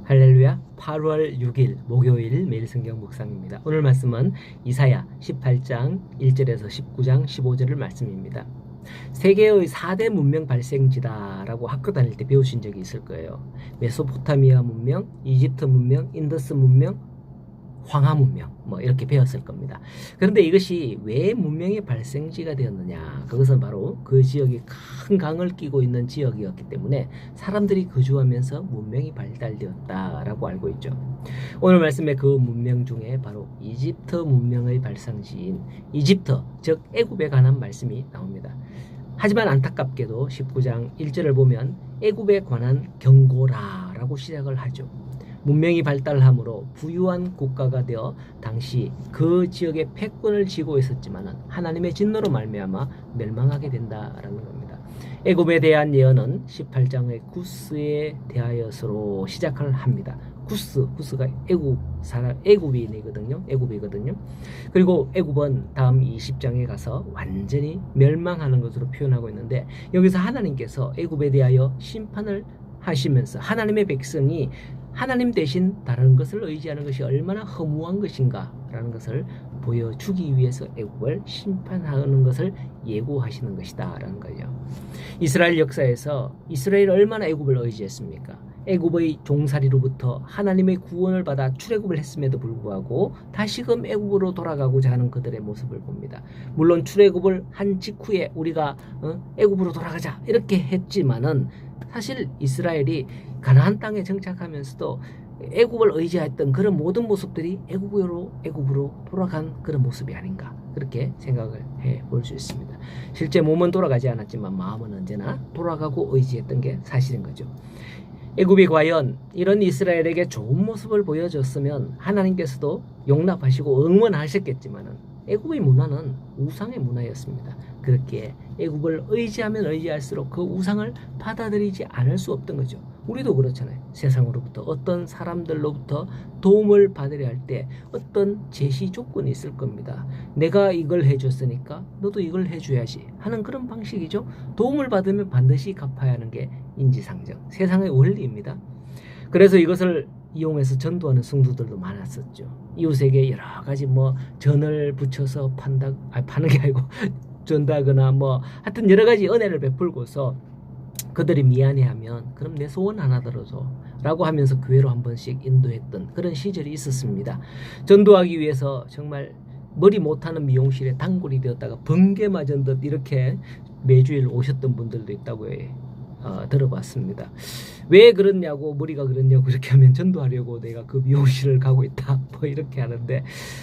할렐루야. 8월 6일 목요일 매일 성경 묵상입니다. 오늘 말씀은 이사야 18장 1절에서 19장 15절의 말씀입니다. 세계의 4대 문명 발생지다라고 학교 다닐 때 배우신 적이 있을 거예요. 메소포타미아 문명, 이집트 문명, 인더스 문명, 황하 문명 이렇게 배웠을 겁니다. 그런데 이것이 왜 문명의 발생지가 되었느냐? 그것은 바로 그 지역이 큰 강을 끼고 있는 지역이었기 때문에 사람들이 거주하면서 문명이 발달되었다라고 알고 있죠. 오늘 말씀의 그 문명 중에 바로 이집트 문명의 발상지인 이집트, 즉 애굽에 관한 말씀이 나옵니다. 하지만 안타깝게도 19장 1절을 보면 애굽에 관한 경고라라고 시작을 하죠. 문명이 발달함으로 부유한 국가가 되어 당시 그 지역의 패권을 쥐고 있었지만 하나님의 진노로 말미암아 멸망하게 된다라는 겁니다. 애굽에 대한 예언은 18장의 구스에 대하여서로 시작을 합니다. 구스가 애굽이거든요. 그리고 애굽은 다음 20장에 가서 완전히 멸망하는 것으로 표현하고 있는데, 여기서 하나님께서 애굽에 대하여 심판을 하시면서 하나님의 백성이 하나님 대신 다른 것을 의지하는 것이 얼마나 허무한 것인가 라는 것을 보여주기 위해서 애굽을 심판하는 것을 예고하시는 것이다 라는 거죠. 이스라엘 역사에서 이스라엘이 얼마나 애굽을 의지했습니까? 애굽의 종살이로부터 하나님의 구원을 받아 출애굽을 했음에도 불구하고 다시금 애굽으로 돌아가고자 하는 그들의 모습을 봅니다. 물론 출애굽을 한 직후에 우리가 애굽으로 돌아가자 이렇게 했지만은 사실 이스라엘이 가나안 땅에 정착하면서도 애굽을 의지했던 그런 모든 모습들이 애굽으로 돌아간 그런 모습이 아닌가, 그렇게 생각을 해볼 수 있습니다. 실제 몸은 돌아가지 않았지만 마음은 언제나 돌아가고 의지했던 게 사실인 거죠. 애굽이 과연 이런 이스라엘에게 좋은 모습을 보여줬으면 하나님께서도 용납하시고 응원하셨겠지만은 애굽의 문화는 우상의 문화였습니다. 그렇게 애굽을 의지하면 의지할수록 그 우상을 받아들이지 않을 수 없던 거죠. 우리도 그렇잖아요. 세상으로부터 어떤 사람들로부터 도움을 받으려 할 때 어떤 제시 조건이 있을 겁니다. 내가 이걸 해줬으니까 너도 이걸 해줘야지 하는 그런 방식이죠. 도움을 받으면 반드시 갚아야 하는 게 인지상정, 세상의 원리입니다. 그래서 이것을 이용해서 전도하는 성도들도 많았었죠. 이웃에게 여러 가지 전을 붙여서 파는 게 아니고 준다거나 하여튼 여러 가지 은혜를 베풀고서 그들이 미안해하면 그럼 내 소원 하나 들어줘 라고 하면서 교회로 한 번씩 인도했던 그런 시절이 있었습니다. 전도하기 위해서 정말 머리 못하는 미용실에 단골이 되었다가 번개 맞은 듯 이렇게 매주일 오셨던 분들도 있다고 들어봤습니다. 왜 그러냐고, 머리가 그러냐고 그렇게 하면 전도하려고 내가 그 미용실을 가고 있다 이렇게 하는데,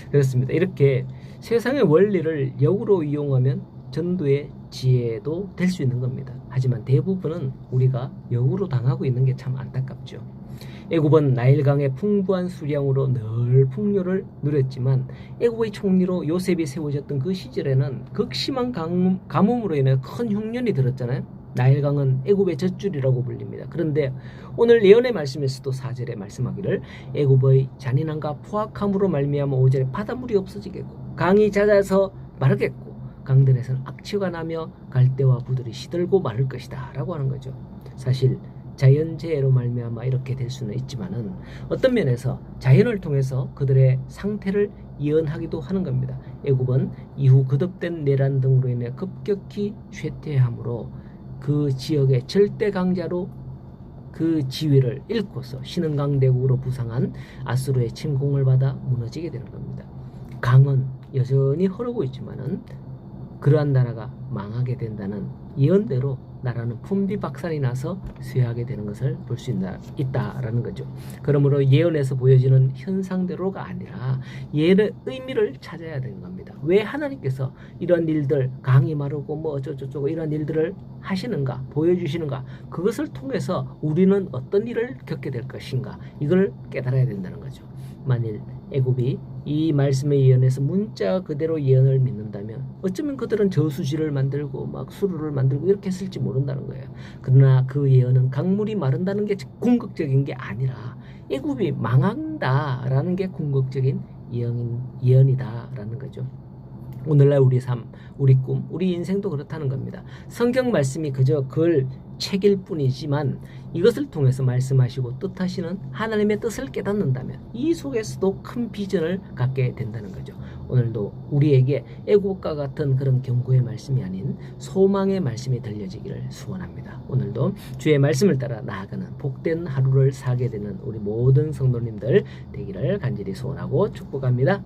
그렇습니다. 이렇게 세상의 원리를 역으로 이용하면 전도의 지혜도 될 수 있는 겁니다. 하지만 대부분은 우리가 역으로 당하고 있는 게 참 안타깝죠. 애굽은 나일강의 풍부한 수량으로 늘 풍요를 누렸지만 애굽의 총리로 요셉이 세워졌던 그 시절에는 극심한 가뭄으로 인해 큰 흉년이 들었잖아요. 나일강은 애굽의 젖줄이라고 불립니다. 그런데 오늘 예언의 말씀에서도 4절에 말씀하기를 애굽의 잔인함과 포악함으로 말미암아 5절에 바닷물이 없어지겠고 강이 잦아서 마르겠고 강들에서는 악취가 나며 갈대와 부들이 시들고 마를 것이다 라고 하는 거죠. 사실 자연재해로 말미암아 이렇게 될 수는 있지만은 어떤 면에서 자연을 통해서 그들의 상태를 예언하기도 하는 겁니다. 애굽은 이후 거듭된 내란 등으로 인해 급격히 쇠퇴함으로 그 지역의 절대 강자로 그 지위를 잃고서 신흥강대국으로 부상한 아수르의 침공을 받아 무너지게 되는 겁니다. 강은 여전히 흐르고 있지만은 그러한 나라가 망하게 된다는 예언대로 나라는 풍비박산이 나서 쇠하게 되는 것을 볼 수 있다라는 거죠. 그러므로 예언에서 보여지는 현상대로가 아니라 예언의 의미를 찾아야 되는 겁니다. 왜 하나님께서 이런 일들, 강이 마르고 어쩌고저쩌고 이런 일들을 하시는가, 보여주시는가, 그것을 통해서 우리는 어떤 일을 겪게 될 것인가, 이걸 깨달아야 된다는 거죠. 만일 애굽이 이 말씀의 예언에서 문자 그대로 예언을 믿는다면 어쩌면 그들은 저수지를 만들고 수로를 만들고 이렇게 했을지 모른다는 거예요. 그러나 그 예언은 강물이 마른다는 게 궁극적인 게 아니라 애굽이 망한다라는 게 궁극적인 예언이다라는 거죠. 오늘날 우리 삶, 우리 꿈, 우리 인생도 그렇다는 겁니다. 성경 말씀이 그저 그걸 책일 뿐이지만 이것을 통해서 말씀하시고 뜻하시는 하나님의 뜻을 깨닫는다면 이 속에서도 큰 비전을 갖게 된다는 거죠. 오늘도 우리에게 애국과 같은 그런 경고의 말씀이 아닌 소망의 말씀이 들려지기를 소원합니다. 오늘도 주의 말씀을 따라 나아가는 복된 하루를 살게 되는 우리 모든 성도님들 되기를 간절히 소원하고 축복합니다.